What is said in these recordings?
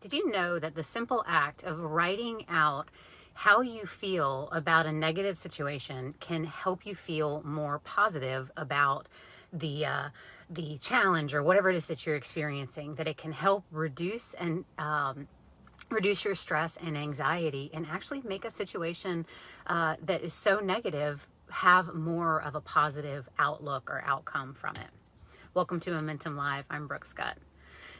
Did you know that the simple act of writing out how you feel about a negative situation can help you feel more positive about the challenge or whatever it is that you're experiencing? That it can help reduce your stress and anxiety, and actually make a situation that is so negative have more of a positive outlook or outcome from it. Welcome to Momentum Live. I'm Brooke Scott.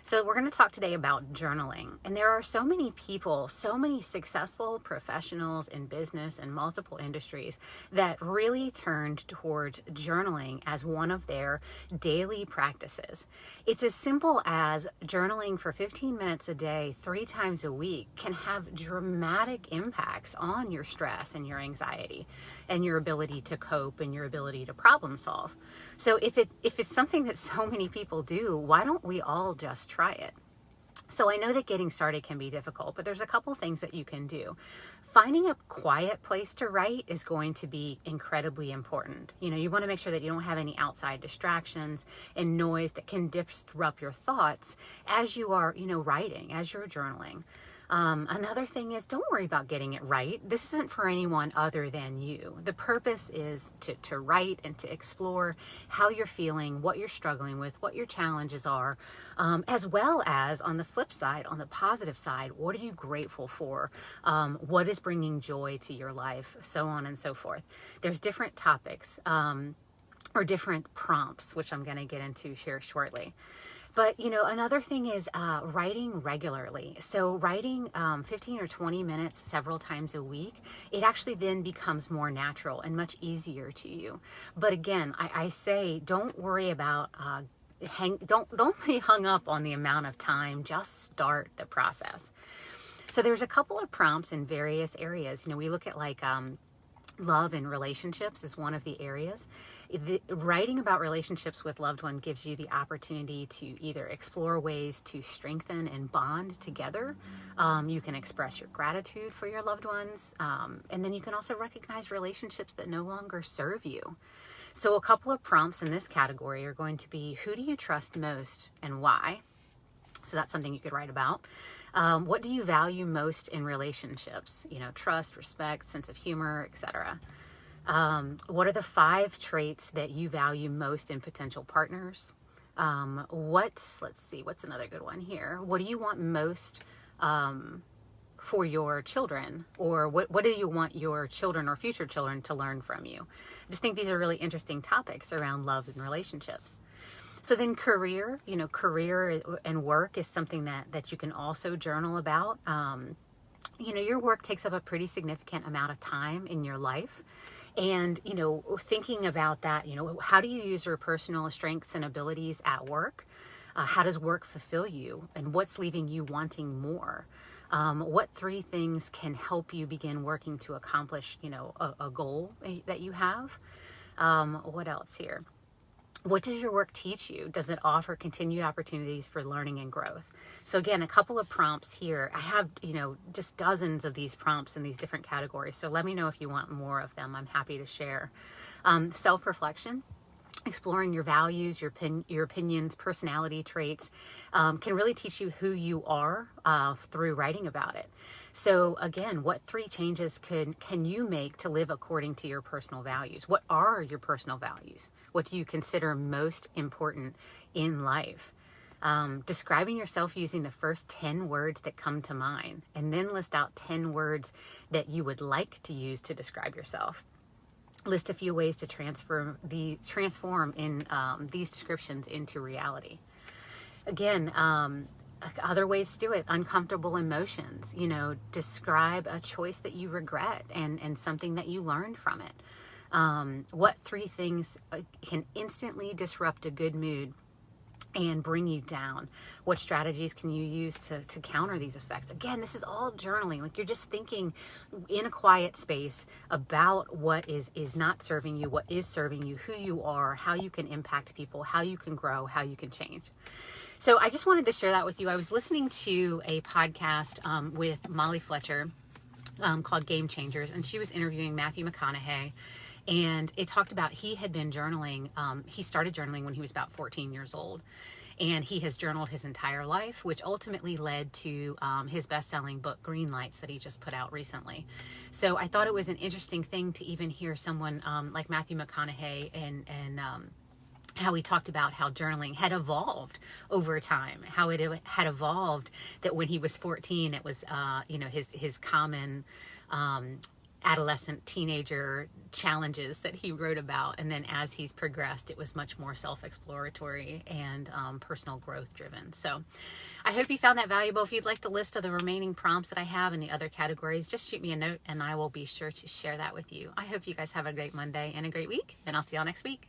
So we're going to talk today about journaling. And there are so many people, so many successful professionals in business and multiple industries that really turned towards journaling as one of their daily practices. It's as simple as journaling for 15 minutes a day, 3 times a week, can have dramatic impacts on your stress and your anxiety and your ability to cope and your ability to problem solve. So if it's something that so many people do, why don't we all just try it? So I know that getting started can be difficult, but there's a couple things that you can do. Finding a quiet place to write is going to be incredibly important. You want to make sure that you don't have any outside distractions and noise that can disrupt your thoughts as you are, writing, as you're journaling. Another thing is, don't worry about getting it right. This isn't for anyone other than you. The purpose is to write and to explore how you're feeling, what you're struggling with, what your challenges are, as well as on the flip side, on the positive side, what are you grateful for? What is bringing joy to your life? So on and so forth. There's different topics or different prompts, which I'm going to get into here shortly. But, another thing is writing regularly. So writing 15 or 20 minutes several times a week, it actually then becomes more natural and much easier to you. But again, I say don't worry about, don't be hung up on the amount of time. Just start the process. So there's a couple of prompts in various areas. We look at love and relationships is one of the areas. Writing about relationships with loved one gives you the opportunity to either explore ways to strengthen and bond together. You can express your gratitude for your loved ones. And then you can also recognize relationships that no longer serve you. So a couple of prompts in this category are going to be, who do you trust most and why? So that's something you could write about. What do you value most in relationships? Trust, respect, sense of humor, etc. What are the 5 traits that you value most in potential partners? Let's see, what's another good one here? What do you want most for your children? Or what do you want your children or future children to learn from you? I just think these are really interesting topics around love and relationships. So then career and work is something that you can also journal about. Your work takes up a pretty significant amount of time in your life. And, thinking about that, how do you use your personal strengths and abilities at work? How does work fulfill you? And what's leaving you wanting more? What 3 things can help you begin working to accomplish, a goal that you have? What else here? What does your work teach you? Does it offer continued opportunities for learning and growth? So again, a couple of prompts here. I have, just dozens of these prompts in these different categories. So let me know if you want more of them. I'm happy to share. Self-reflection. Exploring your values, your opinions, personality traits can really teach you who you are through writing about it. So again, what 3 changes can you make to live according to your personal values? What are your personal values? What do you consider most important in life? Describing yourself using the first 10 words that come to mind, and then list out 10 words that you would like to use to describe yourself. List a few ways to transform these descriptions into reality. Again, other ways to do it, uncomfortable emotions, describe a choice that you regret and something that you learned from it. What 3 things can instantly disrupt a good mood and bring you down? What strategies can you use to counter these effects? Again, this is all journaling. You're just thinking in a quiet space about what is not serving you, what is serving you, who you are, how you can impact people, how you can grow, how you can change. So I just wanted to share that with you. I was listening to a podcast with Molly Fletcher called Game Changers, and she was interviewing Matthew McConaughey. And it talked about he had been journaling. He started journaling when he was about 14 years old. And he has journaled his entire life, which ultimately led to his best-selling book, Green Lights, that he just put out recently. So I thought it was an interesting thing to even hear someone like Matthew McConaughey and how he talked about how journaling had evolved over time, how it had evolved, that when he was 14, it was, his common adolescent teenager challenges that he wrote about. And then as he's progressed, it was much more self-exploratory and personal growth driven. So I hope you found that valuable. If you'd like the list of the remaining prompts that I have in the other categories, just shoot me a note and I will be sure to share that with you. I hope you guys have a great Monday and a great week, and I'll see y'all next week.